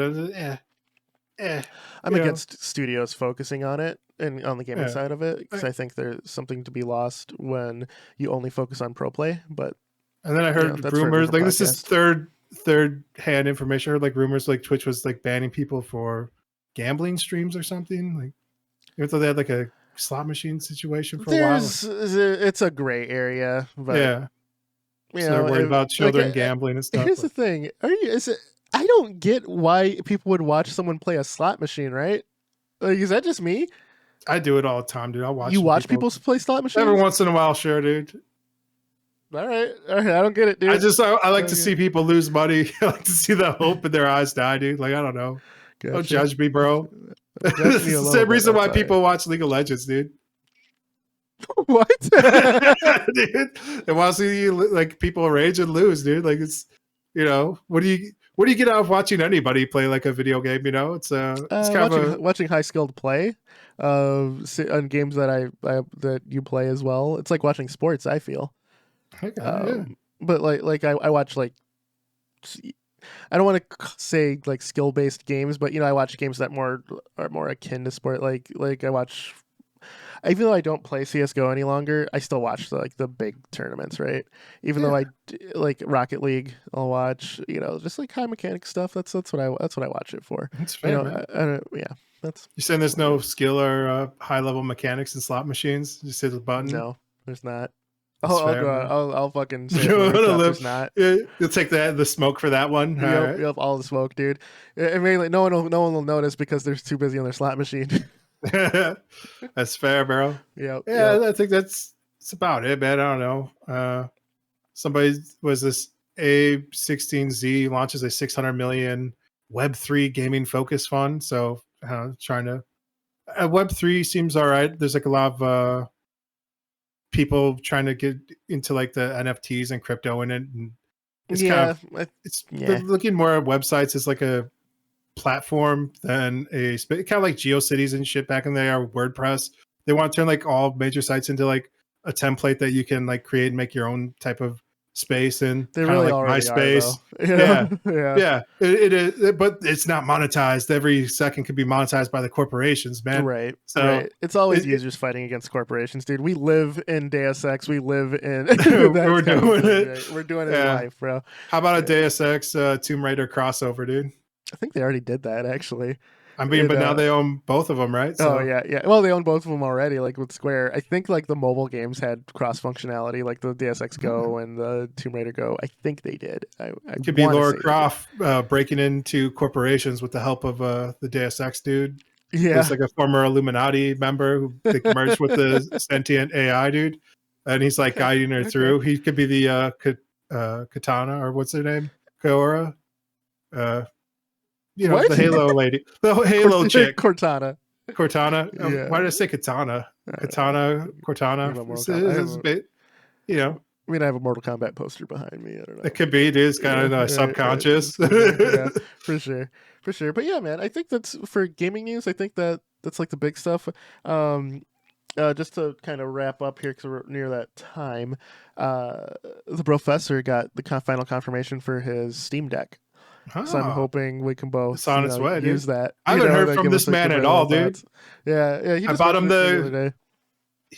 Eh, I'm you know, against studios focusing on it and on the gaming yeah. side of it because I- I think there's something to be lost when you only focus on pro play. But And then I heard that's for a rumors different like this is podcast. third hand information. I heard like rumors like Twitch was like banning people for gambling streams or something. Like even though they had like a slot machine situation for a while. It's a gray area, but Yeah. So they're worried about like children gambling and stuff. here's the thing: is it? I don't get why people would watch someone play a slot machine, right? Like, is that just me? I do it all the time, dude. I'll watch You some watch people people play slot every machines? once in a while, sure, dude. All right. I don't get it, dude. I like to Okay. see people lose money. I like to see the hope in their eyes die, dude. Like I don't know. Don't Gotcha. judge me, bro. Judge me It's a the little same bit. reason why That's all right. people watch League of Legends, dude. What? Dude, they want to see you like people rage and lose, dude. Like it's what do you get out of watching anybody play like a video game? It's kind of a Watching high skilled play, on games that I that you play as well. It's like watching sports. I feel, yeah. but I watch like I don't want to say like skill based games, but I watch games that are more akin to sport. Like I watch. Even though I don't play CS:GO any longer, I still watch the big tournaments, right? Even though like Rocket League, I'll watch just like high mechanic stuff. That's what I watch it for. That's fair, man. Yeah, that's You saying there's no skill or high level mechanics in slot machines? Just hit the button. no, there's not. That's I'll fair, go. man. I'll fucking say it You're from the gonna rooftop, live. there's not. You'll take the smoke for that one. All right. Yep, all the smoke, dude. I mean, like, no one will notice because they're too busy on their slot machine. That's fair, bro. Yep. Yeah, I think that's about it, man. I don't know. Somebody was this A16Z launches a 600 million Web3 gaming focus fund. So trying to Web3 seems all right. There's like a lot of people trying to get into like the NFTs and crypto in it, and it's they're looking more at websites as like a platform than kind of like GeoCities and shit back in the day, or WordPress. They want to turn like all major sites into like a template that you can like create and make your own type of space in, They kind of really like already are, MySpace. though. You Yeah, know? Yeah. yeah. It is, but it's not monetized. Every second could be monetized by the corporations, man. Right, So right. It's always it, users fighting against corporations, dude. We live in Deus Ex. We live in we're that kind of doing thing, it. right? We're doing it in Yeah. life, bro. How about a Yeah. Deus Ex Tomb Raider crossover, dude? I think they already did that, actually. I mean, It, but now they own both of them, right? oh So yeah, yeah. Well, they own both of them already, like with Square. I think like the mobile games had cross functionality, like the Deus Ex Go and the Tomb Raider Go. I think they did. I it could be want to Laura say Croft breaking into corporations with the help of the Deus Ex dude, they did. who's Yeah. like a former Illuminati member who they merged with the sentient AI dude, and he's like Okay. guiding her Okay. through. He could be the Katana, or what's her name, Kaora, What? the Halo lady, the Halo chick, Cortana. Cortana. Yeah. Why did I say Katana? I don't know. Katana, Cortana. Think about Mortal This Kombat. is a bit, you know. I mean, I have a Mortal Kombat poster behind me. I don't It know. could be, dude. It's kind of Right, subconscious. for sure. Yeah, for sure, for sure. But yeah, man, I think that's for gaming news. I think that's like the big stuff. Um, just to kind of wrap up here because we're near that time. The professor got the final confirmation for his Steam Deck, so I'm Oh, hoping we can both it's on its way, dude. use that. I haven't heard to from give this us, man give at our all, little dude. thoughts. Yeah, yeah. He I just bought him mentioned it the other day.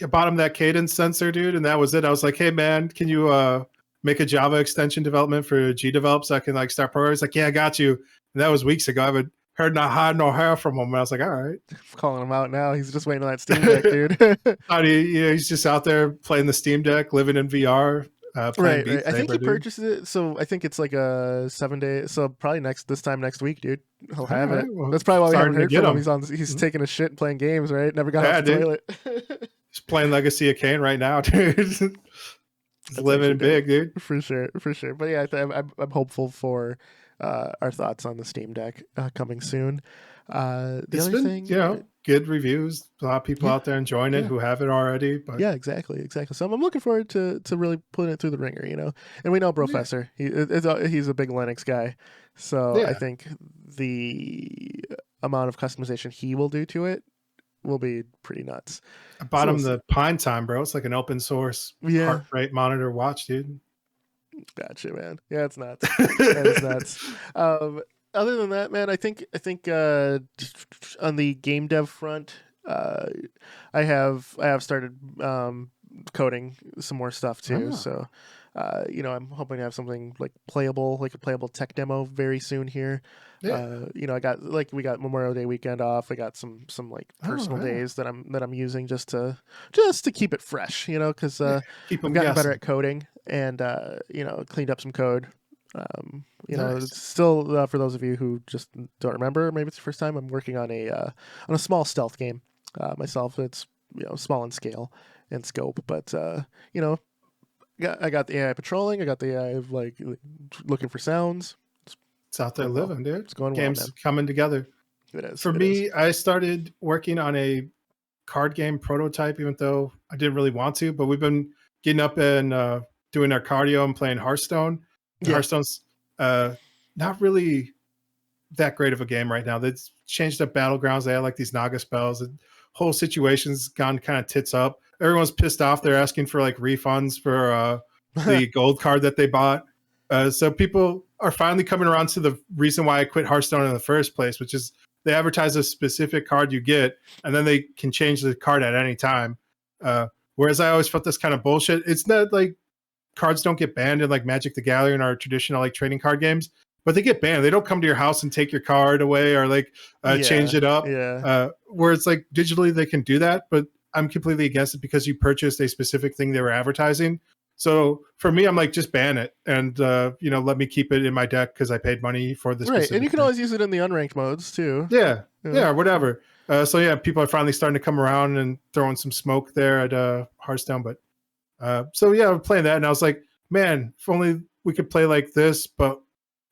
I bought him that cadence sensor, dude, and that was it. I was like, hey man, can you make a Java extension development for GDevelop so I can like start programming? He's like, yeah, I got you. And that was weeks ago. I haven't heard not hide nor hair from him. And I was like, all right. I'm calling him out now. He's just waiting on that Steam Deck, dude. He's just out there playing the Steam Deck, living in VR, playing Beat Right. I think Saber, he dude. purchased it, so I think it's like a 7 day. So probably this time next week, dude. He'll have it. Well, That's probably why we haven't starting to heard get from him. him. He's taking a shit and playing games, right? Never got off the dude. toilet. He's playing Legacy of Kain right now, dude. He's living big, dude. For sure, for sure. But yeah, I'm hopeful for our thoughts on the Steam Deck coming soon. The It's other been, thing, good reviews. A lot of people out there enjoying it who have it already. But yeah, exactly. So I'm looking forward to really putting it through the ringer, And we know Professor. He's a big Linux guy, so I think the amount of customization he will do to it will be pretty nuts. I bought him the Pine Time, bro. It's like an open source heart rate monitor watch, dude. Gotcha, man. Yeah, it's nuts. It's nuts. Other than that, man, I think on the game dev front, I have started coding some more stuff too. So, I'm hoping to have something like a playable tech demo very soon here. Yeah. I got we got Memorial Day weekend off. I got some like personal days that I'm using just to keep it fresh, because I've gotten better at coding and cleaned up some code. It's still for those of you who just don't remember, maybe it's the first time I'm working on a small stealth game myself. It's small in scale and scope, but I got the AI patrolling. I got the AI like looking for sounds. It's out there living, dude. It's going Games well, man. coming together. It is. For me, I started working on a card game prototype, even though I didn't really want to. But we've been getting up and doing our cardio and playing Hearthstone. Hearthstone's not really that great of a game right now. They've changed up battlegrounds. They have like these Naga spells. The whole situation's gone kind of tits up. Everyone's pissed off. They're asking for like refunds for the gold card that they bought. So people are finally coming around to the reason why I quit Hearthstone in the first place, which is they advertise a specific card you get, and then they can change the card at any time. Whereas I always felt this kind of bullshit. It's not like cards don't get banned in like Magic the Gathering or traditional like trading card games, but they get banned. They don't come to your house and take your card away or like change it up. Where it's like digitally they can do that, but I'm completely against it because you purchased a specific thing they were advertising. So for me, I'm like, just ban it and, let me keep it in my deck because I paid money for this. Right. And you can always use it in the unranked modes too. Yeah. Whatever. People are finally starting to come around and throwing some smoke there at Hearthstone. But I'm playing that. And I was like, man, if only we could play like this, but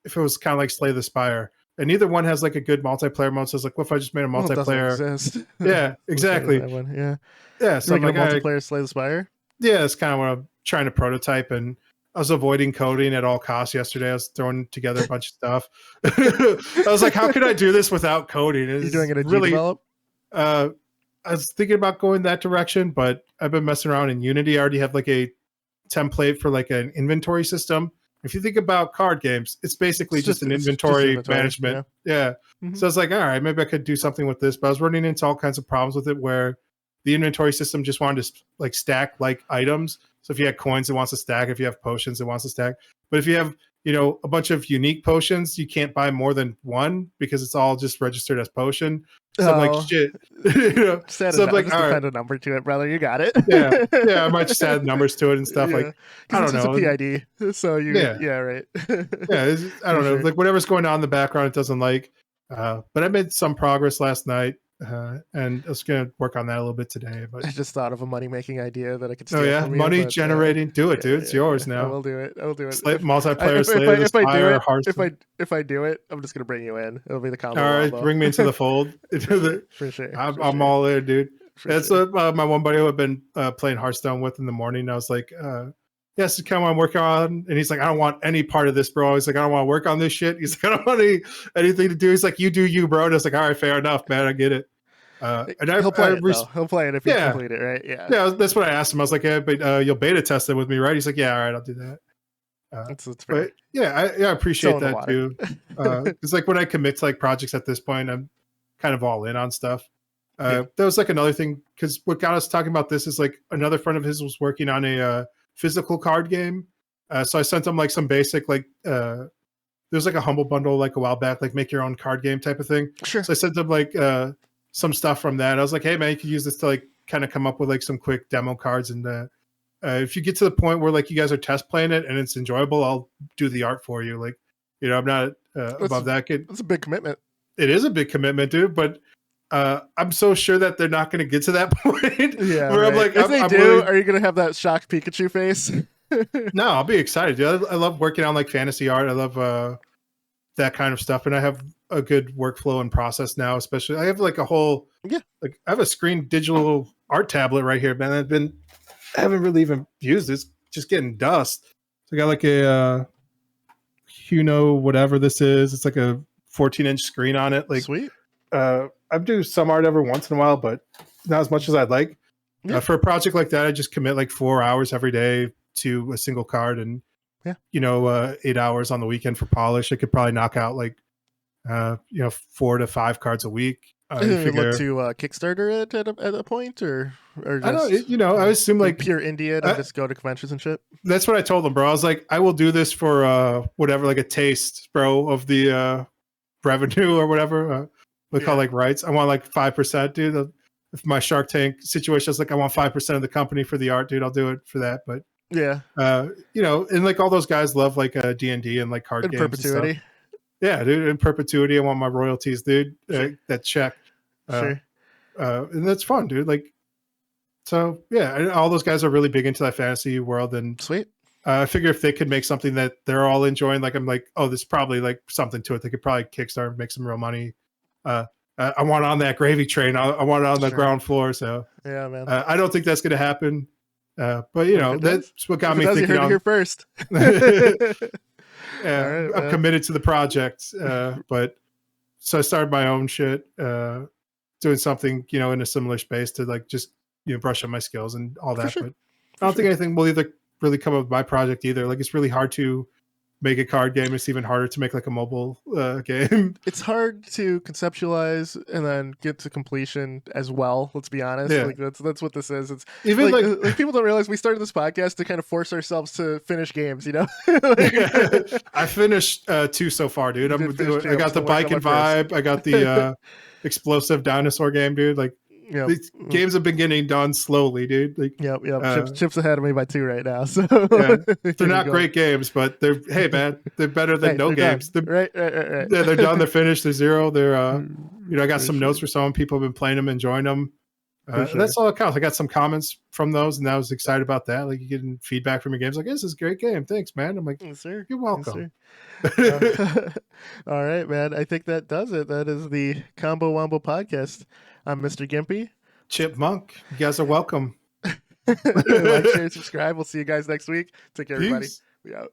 if it was kind of like Slay the Spire. And neither one has like a good multiplayer mode. So I was like, what if I just made a multiplayer? Well, it doesn't exist. Yeah, exactly. Yeah. So like multiplayer Slay the Spire? Yeah, that's kind of what I'm trying to prototype, and I was avoiding coding at all costs yesterday. I was throwing together a bunch of stuff. I was like, how could I do this without coding? You're doing it at GDevelop? I was thinking about going that direction, but I've been messing around in Unity. I already have like a template for like an inventory system. If you think about card games, it's basically just an inventory management. Yeah. Mm-hmm. So it's like, all right, maybe I could do something with this. But I was running into all kinds of problems with it where the inventory system just wanted to like stack like items. So if you had coins, it wants to stack. If you have potions, it wants to stack. But if you have, a bunch of unique potions, you can't buy more than one because it's all just registered as potion. So I'm like, shit. So I'm like, all right, add a number to it, brother. You got it. yeah. I might just add numbers to it and stuff. Like, I don't know. It's a PID. So right. I don't know. Like whatever's going on in the background, it doesn't like. But I made some progress last night. And I was going to work on that a little bit today. But I just thought of a money-making idea that I could steal from you, money generating. Do it, dude. It's yours now. I will do it. Multiplayer Slave. If I do it, I'm just going to bring you in. It'll be the combo. All right, Wombo. Bring me into the fold. For sure. I'm all in, dude. That's what my one buddy who I've been playing Hearthstone with in the morning. I was like, yes, come on, work on. And he's like, I don't want any part of this, bro. He's like, I don't want to work on this shit. He's like, I don't want anything to do. He's like, you do you, bro. And I was like, all right, fair enough, man. I get it. And he'll play it, though. He'll play it if you complete it, right? Yeah, that's what I asked him. I was like, yeah, but you'll beta test it with me, right? He's like, yeah, all right, I'll do that. That's but I appreciate that too. It's like when I commit to like projects at this point, I'm kind of all in on stuff. That was like another thing, because what got us talking about this is like another friend of his was working on a physical card game. So I sent him like some basic like there's like a Humble bundle like a while back, like make your own card game type of thing. Sure. So I sent him like some stuff from that. I was like, hey man, you could use this to like kind of come up with like some quick demo cards. And if you get to the point where like you guys are test playing it and it's enjoyable, I'll do the art for you. Like, I'm not above that. That's a big commitment. It is a big commitment, dude. But I'm so sure that they're not going to get to that point. Yeah. Where right. I'm like, if they do, are you going to have that shocked Pikachu face? No, I'll be excited, dude. I love working on like fantasy art. I love that kind of stuff, and I have a good workflow and process now. Especially, I have like a whole like I have a screen digital art tablet right here, man. I haven't really even used it. It's just getting dust. So I got like a whatever this is. It's like a 14-inch screen on it. Like sweet. I do some art every once in a while, but not as much as I'd like. For a project like that, I just commit like 4 hours every day to a single card, and 8 hours on the weekend for polish. I could probably knock out like 4 to 5 cards a week. Look to Kickstarter it at a point, or just, I don't. I assume like pure India and just go to conventions and shit. That's what I told them, bro. I was like, I will do this for whatever, like a taste, bro, of the revenue or whatever. We call like rights. I want like 5%, dude. If my Shark Tank situation is like, I want 5% of the company for the art, dude, I'll do it for that. But and like all those guys love like D&D and like card games. Perpetuity. And stuff. Yeah, dude, in perpetuity. I want my royalties, dude. That check. Sure. And that's fun, dude. Like, so yeah, all those guys are really big into that fantasy world, and sweet. I figure if they could make something that they're all enjoying, like I'm like, oh, there's probably like something to it. They could probably Kickstarter and make some real money. I want on that gravy train. I want it on the ground floor. So yeah, man. I don't think that's going to happen. But that's what got me thinking. You heard it here first. Yeah, I'm committed to the project. But so I started my own shit, doing something, in a similar space to like just brush up my skills and all that. Sure. But I don't think anything will either really come up with my project either. Like it's really hard to make a card game. It's even harder to make like a mobile game. It's hard to conceptualize and then get to completion as well. Let's be honest. Yeah. Like that's what this is. It's even like people don't realize we started this podcast to kind of force ourselves to finish games. I finished 2 so far, dude. I got the bike and vibe. I got the explosive dinosaur game, dude. Like these games have been getting done slowly, dude. Like, Chips ahead of me by 2 right now. So they're not great games, but they're they're better than no games. Right. Yeah, they're done. They're finished. They're zero. They're I got some notes for some people have been playing them, enjoying them. That's all it counts. I got some comments from those, and I was excited about that. Like you getting feedback from your games, like this is a great game. Thanks, man. I'm like, yes, sir. You're welcome. Yes, all right, man. I think that does it. That is the Combo Wombo podcast. I'm Mr. Gimpy. Chipmunk. You guys are welcome. Like, share, subscribe. We'll see you guys next week. Take care, everybody. Peace. We out.